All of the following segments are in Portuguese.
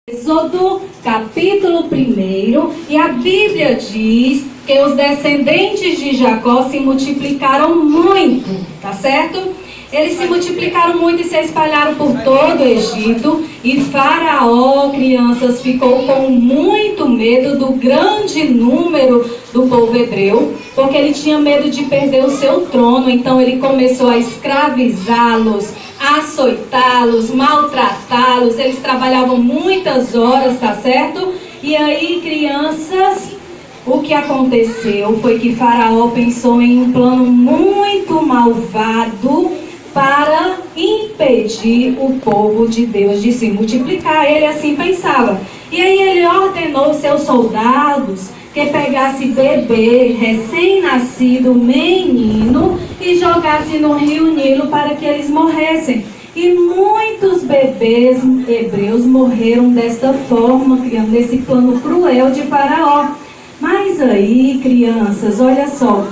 Êxodo, capítulo 1, e a Bíblia diz que os descendentes de Jacó se multiplicaram muito, tá certo? Eles se multiplicaram muito e se espalharam por todo o Egito, e Faraó, crianças, ficou com muito medo do grande número do povo hebreu, porque ele tinha medo de perder o seu trono. Então ele começou a escravizá-los, açoitá-los, maltratá-los. Eles trabalhavam muitas horas, tá certo? E aí, crianças, o que aconteceu foi que Faraó pensou em um plano muito malvado para impedir o povo de Deus de se multiplicar. Ele assim pensava. E aí ele ordenou seus soldados que pegasse bebê, recém-nascido, menino, e jogasse no rio Nilo para que eles morressem. E muitos bebês hebreus morreram desta forma, criando esse plano cruel de Faraó. Mas aí, crianças, olha só,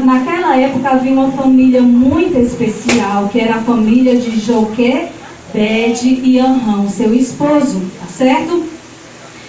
naquela época havia uma família muito especial, que era a família de Joquebede e Anrão, seu esposo, tá certo?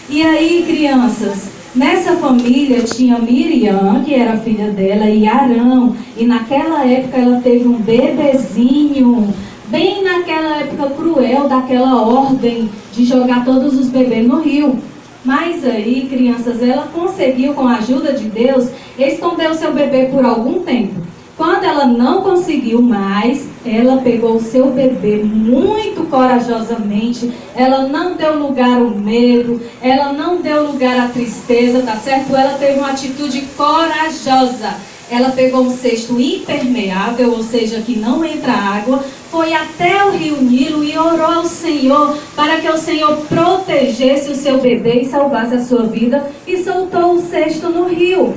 E aí, crianças, nessa família tinha Miriam, que era filha dela, e Arão. E naquela época ela teve um bebezinho, bem naquela época cruel, daquela ordem de jogar todos os bebês no rio. Mas aí, crianças, ela conseguiu, com a ajuda de Deus, esconder o seu bebê por algum tempo. Quando ela não conseguiu mais, ela pegou o seu bebê muito corajosamente. Ela não deu lugar ao medo, ela não deu lugar à tristeza, tá certo? Ela teve uma atitude corajosa. Ela pegou um cesto impermeável, ou seja, que não entra água, foi até o rio Nilo e orou ao Senhor para que o Senhor protegesse o seu bebê e salvasse a sua vida, e soltou o cesto no rio.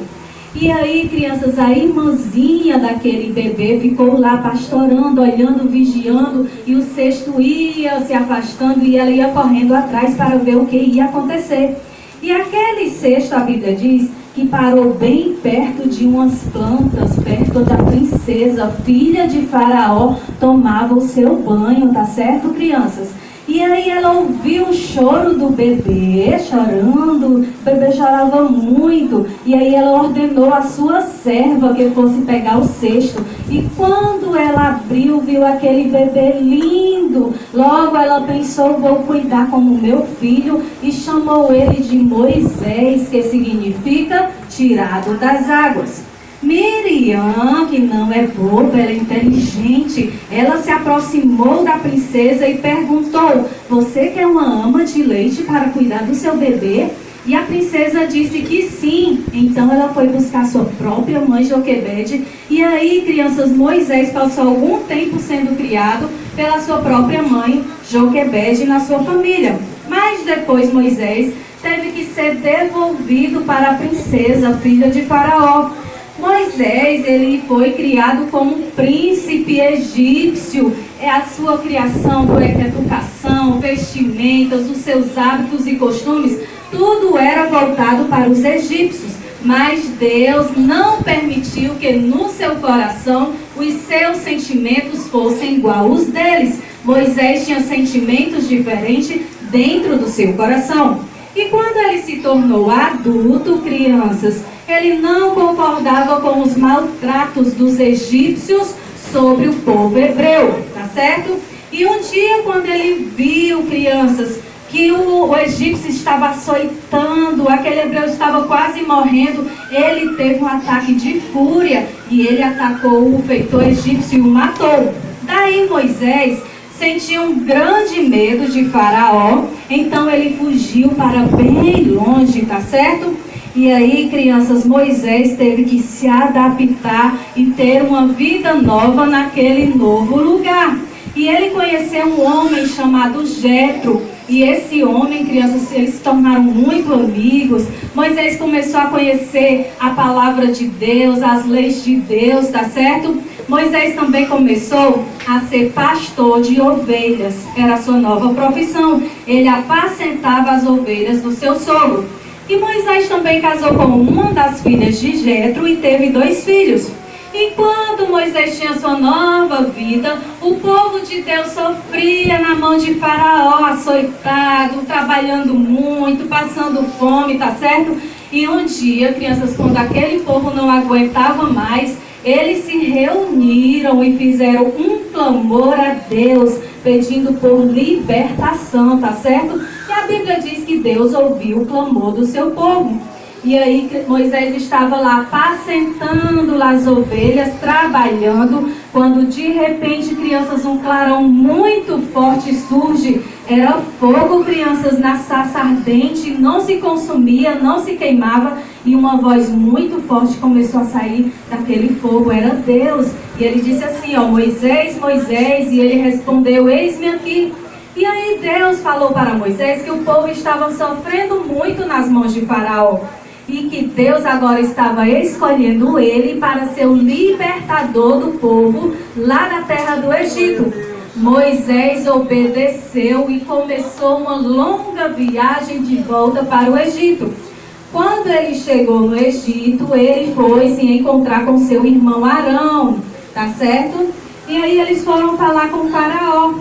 E aí, crianças, a irmãzinha daquele bebê ficou lá pastorando, olhando, vigiando, e o cesto ia se afastando e ela ia correndo atrás para ver o que ia acontecer. E aquele cesto, a Bíblia diz, que parou bem perto de umas plantas, perto da princesa, filha de Faraó, tomava o seu banho, tá certo, crianças? E aí ela ouviu o choro do bebê, chorando, o bebê chorava muito, e aí ela ordenou a sua serva que fosse pegar o cesto, e quando ela abriu, viu aquele bebê lindo, logo ela pensou, vou cuidar como meu filho, e chamou ele de Moisés, que significa tirado das águas. Miriam, que não é boba, ela é inteligente, ela se aproximou da princesa e perguntou, você quer uma ama de leite para cuidar do seu bebê? E a princesa disse que sim. Então ela foi buscar sua própria mãe Joquebede. E aí, crianças, Moisés passou algum tempo sendo criado pela sua própria mãe Joquebede na sua família. Mas depois Moisés teve que ser devolvido para a princesa, filha de Faraó. Moisés, ele foi criado como um príncipe egípcio. É a sua criação, educação, vestimentas, os seus hábitos e costumes, tudo era voltado para os egípcios. Mas Deus não permitiu que no seu coração os seus sentimentos fossem igual aos deles. Moisés tinha sentimentos diferentes dentro do seu coração. E quando ele se tornou adulto, crianças, ele não concordava com os maltratos dos egípcios sobre o povo hebreu, tá certo? E um dia, quando ele viu, crianças, que o egípcio estava açoitando, aquele hebreu estava quase morrendo, ele teve um ataque de fúria e ele atacou o feitor egípcio e o matou. Daí Moisés sentiu um grande medo de Faraó, então ele fugiu para bem longe, tá certo? E aí, crianças, Moisés teve que se adaptar e ter uma vida nova naquele novo lugar. E ele conheceu um homem chamado Jetro. E esse homem, crianças, eles se tornaram muito amigos. Moisés começou a conhecer a palavra de Deus, as leis de Deus, tá certo? Moisés também começou a ser pastor de ovelhas. Era a sua nova profissão. Ele apacentava as ovelhas do seu sogro. E Moisés também casou com uma das filhas de Jetro e teve 2 filhos. Enquanto Moisés tinha sua nova vida, o povo de Deus sofria na mão de Faraó, açoitado, trabalhando muito, passando fome, tá certo? E um dia, crianças, quando aquele povo não aguentava mais, eles se reuniram e fizeram um clamor a Deus, pedindo por libertação, tá certo? E a Bíblia diz que Deus ouviu o clamor do seu povo. E aí Moisés estava lá apacentando as ovelhas, trabalhando, quando de repente, crianças, um clarão muito forte surge. Era fogo, crianças, na sarça ardente, não se consumia, não se queimava, e uma voz muito forte começou a sair daquele fogo. Era Deus. E ele disse assim, ó, Moisés, Moisés, e ele respondeu, eis-me aqui. E aí Deus falou para Moisés que o povo estava sofrendo muito nas mãos de Faraó, e que Deus agora estava escolhendo ele para ser o libertador do povo lá na terra do Egito. Moisés obedeceu e começou uma longa viagem de volta para o Egito. Quando ele chegou no Egito, ele foi se encontrar com seu irmão Arão, tá certo? E aí eles foram falar com o Faraó.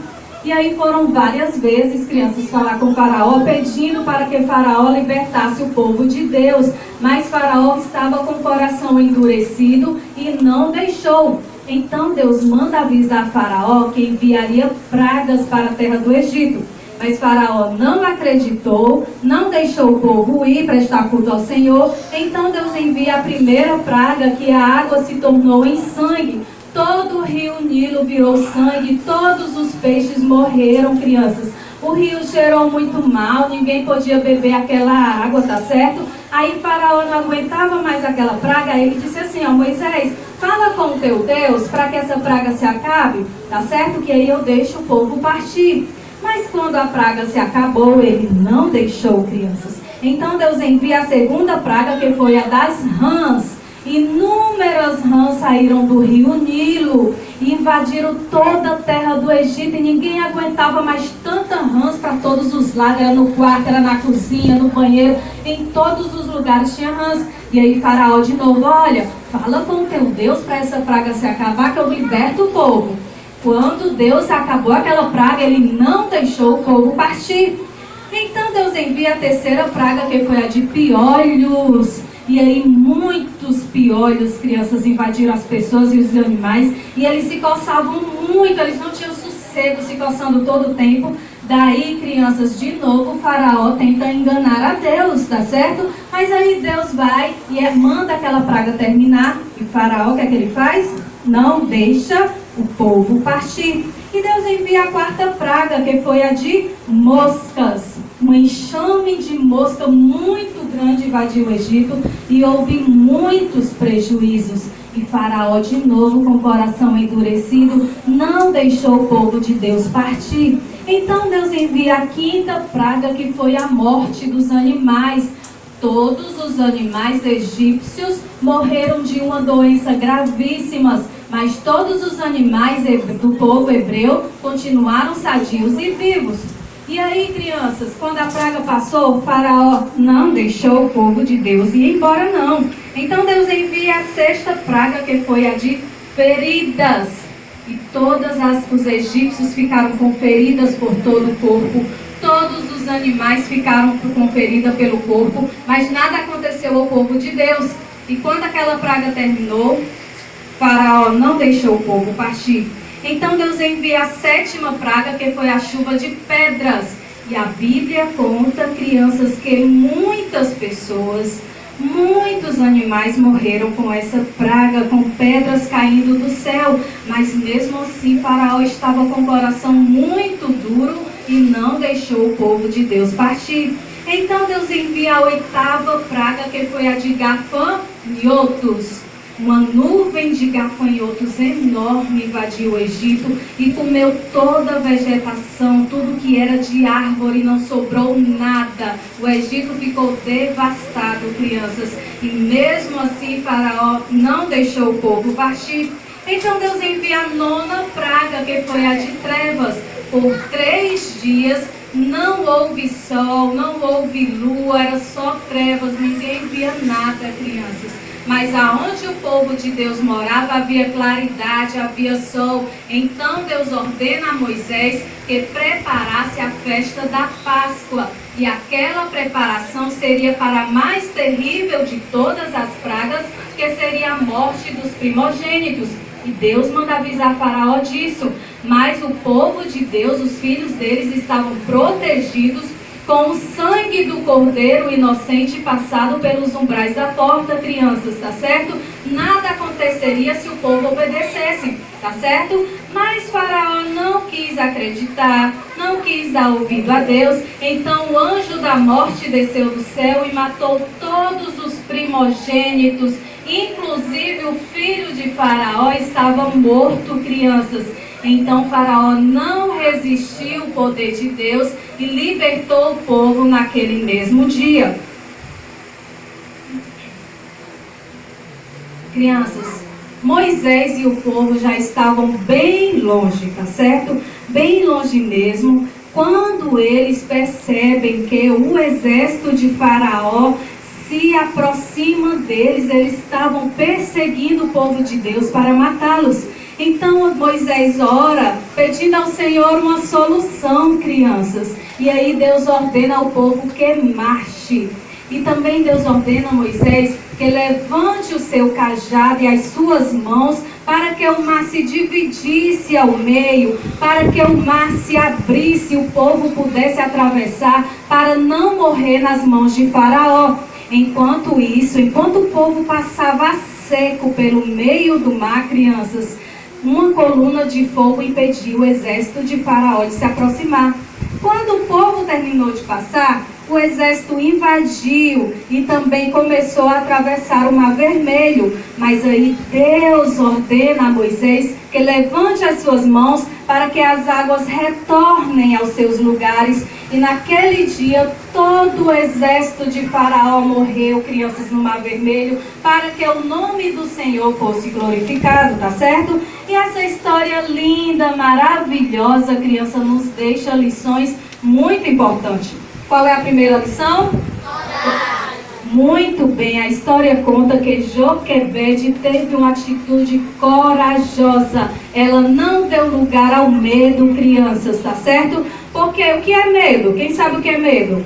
E aí foram várias vezes, crianças, falar com o Faraó, pedindo para que Faraó libertasse o povo de Deus. Mas Faraó estava com o coração endurecido e não deixou. Então Deus manda avisar Faraó que enviaria pragas para a terra do Egito. Mas Faraó não acreditou, não deixou o povo ir prestar culto ao Senhor. Então Deus envia a primeira praga, que a água se tornou em sangue. Todo o rio Nilo virou sangue, todos os peixes morreram, crianças. O rio cheirou muito mal, ninguém podia beber aquela água, tá certo? Aí Faraó não aguentava mais aquela praga, ele disse assim, ó, Moisés, fala com o teu Deus para que essa praga se acabe, tá certo? Que aí eu deixo o povo partir. Mas quando a praga se acabou, ele não deixou, crianças. Então Deus envia a segunda praga, que foi a das rãs. Inúmeras rãs saíram do rio Nilo e invadiram toda a terra do Egito, e ninguém aguentava mais tanta rãs para todos os lados. Era no quarto, era na cozinha, no banheiro, em todos os lugares tinha rãs. E aí Faraó de novo, olha, fala com o teu Deus para essa praga se acabar, que eu liberto o povo. Quando Deus acabou aquela praga, ele não deixou o povo partir. Então Deus envia a terceira praga, que foi a de piolhos. E aí muitos piolhos, crianças, invadiram as pessoas e os animais. E eles se coçavam muito, eles não tinham sossego, se coçando todo o tempo. Daí, crianças, de novo o Faraó tenta enganar a Deus, tá certo? Mas aí Deus vai e manda aquela praga terminar. E o Faraó, o que é que ele faz? Não deixa o povo partir. E Deus envia a quarta praga, que foi a de moscas. Um enxame de mosca muito grande invadiu o Egito e houve muitos prejuízos. E Faraó, de novo, com o coração endurecido, não deixou o povo de Deus partir. Então Deus envia a quinta praga, que foi a morte dos animais. Todos os animais egípcios morreram de uma doença gravíssima, mas todos os animais do povo hebreu continuaram sadios e vivos. E aí, crianças, quando a praga passou, o Faraó não deixou o povo de Deus ir embora, não. Então Deus envia a sexta praga, que foi a de feridas. E os egípcios ficaram com feridas por todo o corpo. Todos os animais ficaram com ferida pelo corpo, mas nada aconteceu ao povo de Deus. E quando aquela praga terminou, Faraó não deixou o povo partir. Então Deus envia a sétima praga, que foi a chuva de pedras. E a Bíblia conta, crianças, que muitas pessoas, muitos animais morreram com essa praga, com pedras caindo do céu. Mas mesmo assim Faraó estava com o coração muito duro e não deixou o povo de Deus partir. Então Deus envia a oitava praga, que foi a de gafanhotos. Uma nuvem de gafanhotos enorme invadiu o Egito e comeu toda a vegetação, tudo que era de árvore, não sobrou nada. O Egito ficou devastado, crianças. E mesmo assim Faraó não deixou o povo partir. Então Deus envia a nona praga, que foi a de trevas. Por 3 dias não houve sol, não houve lua, era só trevas, ninguém via nada, crianças. mas aonde o povo de Deus morava havia claridade, havia sol. Então Deus ordena a Moisés que preparasse a festa da Páscoa. E aquela preparação seria para a mais terrível de todas as pragas, que seria a morte dos primogênitos. E Deus manda avisar Faraó disso. Mas o povo de Deus, os filhos deles, estavam protegidos com o sangue do cordeiro inocente passado pelos umbrais da porta, crianças, tá certo? Nada aconteceria se o povo obedecesse, tá certo? Mas Faraó não quis acreditar, não quis dar ouvido a Deus. Então o anjo da morte desceu do céu e matou todos os primogênitos. Inclusive o filho de Faraó estava morto, crianças. Então Faraó não resistiu ao poder de Deus e libertou o povo naquele mesmo dia. Crianças, Moisés e o povo já estavam bem longe, tá certo? Bem longe mesmo, quando eles percebem que o exército de Faraó se aproxima deles. Eles estavam perseguindo o povo de Deus para matá-los. Então Moisés ora, pedindo ao Senhor uma solução, crianças. E aí Deus ordena ao povo que marche. E também Deus ordena a Moisés que levante o seu cajado e as suas mãos, para que o mar se dividisse ao meio, para que o mar se abrisse e o povo pudesse atravessar, para não morrer nas mãos de Faraó. Enquanto isso, enquanto o povo passava seco pelo meio do mar, crianças, uma coluna de fogo impediu o exército de Faraó de se aproximar. Quando o povo terminou de passar, o exército invadiu e também começou a atravessar o Mar Vermelho. Mas aí Deus ordena a Moisés que levante as suas mãos para que as águas retornem aos seus lugares. E naquele dia todo o exército de Faraó morreu, crianças, no Mar Vermelho, para que o nome do Senhor fosse glorificado, tá certo? E essa história linda, maravilhosa, criança, nos deixa lições muito importantes. Qual é a primeira lição? Orar. Muito bem, a história conta que Joquebede teve uma atitude corajosa. Ela não deu lugar ao medo, crianças, tá certo? Porque o que é medo? Quem sabe o que é medo?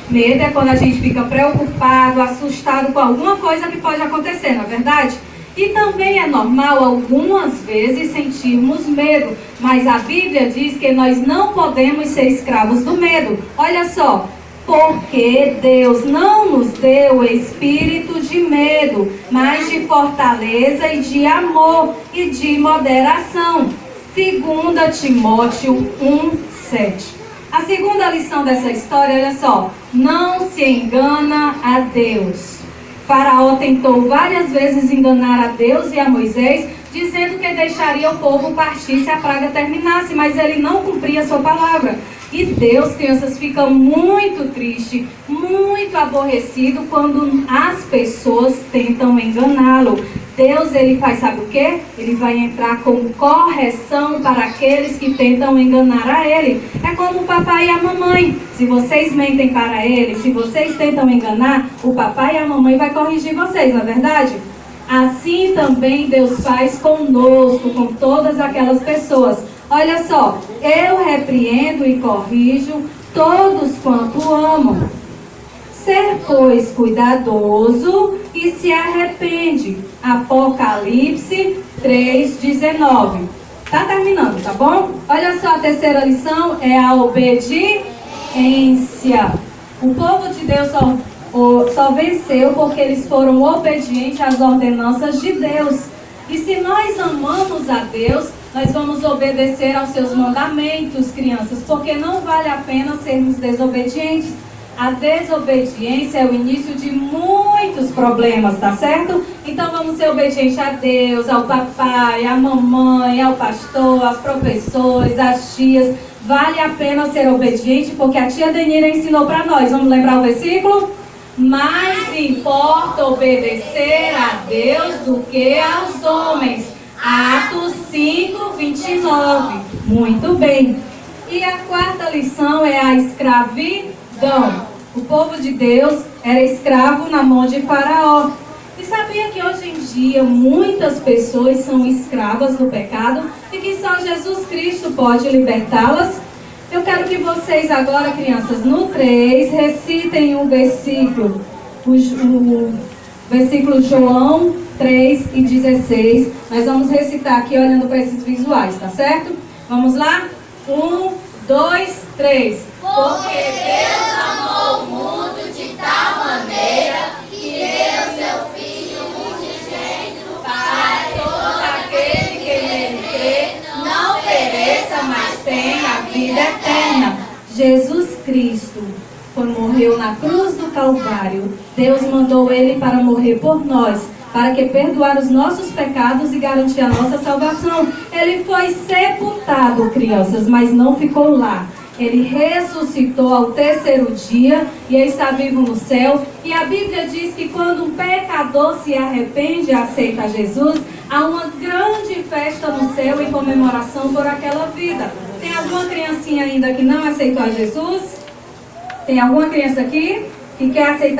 Medo é quando a gente fica preocupado, assustado com alguma coisa que pode acontecer, não é verdade? E também é normal algumas vezes sentirmos medo, mas a Bíblia diz que nós não podemos ser escravos do medo. Olha só, porque Deus não nos deu espírito de medo, mas de fortaleza e de amor e de moderação. 2 Timóteo 1:7. A segunda lição dessa história, olha só, não se engana a Deus. Faraó tentou várias vezes enganar a Deus e a Moisés, dizendo que deixaria o povo partir se a praga terminasse, mas ele não cumpria a sua palavra. E Deus, crianças, fica muito triste, muito aborrecido quando as pessoas tentam enganá-lo. Deus, ele faz, sabe o quê? Ele vai entrar com correção para aqueles que tentam enganar a ele. É como o papai e a mamãe. Se vocês mentem para ele, se vocês tentam enganar, o papai e a mamãe vai corrigir vocês, não é verdade? Assim também Deus faz conosco, com todas aquelas pessoas. Olha só, eu repreendo e corrijo todos quanto amam. Ser, pois, cuidadoso e se arrepende. Apocalipse 3:19. Tá terminando, tá bom? Olha só, a terceira lição é a obediência. O povo de Deus só venceu porque eles foram obedientes às ordenanças de Deus. E se nós amamos a Deus, nós vamos obedecer aos seus mandamentos, crianças, porque não vale a pena sermos desobedientes. A desobediência é o início de muitos problemas, tá certo? Então vamos ser obedientes a Deus, ao papai, à mamãe, ao pastor, aos professores, às tias. Vale a pena ser obediente, porque a tia Denira ensinou para nós. Vamos lembrar o versículo? Mais importa obedecer a Deus do que aos homens. Atos 5:29. Muito bem. E a quarta lição é a escravidão. O povo de Deus era escravo na mão de Faraó. E sabia que hoje em dia muitas pessoas são escravas do pecado e que só Jesus Cristo pode libertá-las? Eu quero que vocês agora, crianças, no 3, recitem o versículo. O versículo João 3:16. Nós vamos recitar aqui olhando para esses visuais, tá certo? Vamos lá? 1, 2, 3. Porque Deus amou o mundo de tal maneira que deu seu Filho unigênito para que todo aquele que nele crê não pereça, mas tenha a vida eterna. Jesus Cristo morreu na cruz do Calvário. Deus mandou Ele para morrer por nós, para que perdoar os nossos pecados e garantir a nossa salvação. Ele foi sepultado, crianças, mas não ficou lá. Ele ressuscitou ao 3º dia e está vivo no céu. E a Bíblia diz que quando um pecador se arrepende e aceita Jesus, há uma grande festa no céu em comemoração por aquela vida. Tem alguma criancinha ainda que não aceitou a Jesus? Tem alguma criança aqui que quer aceitar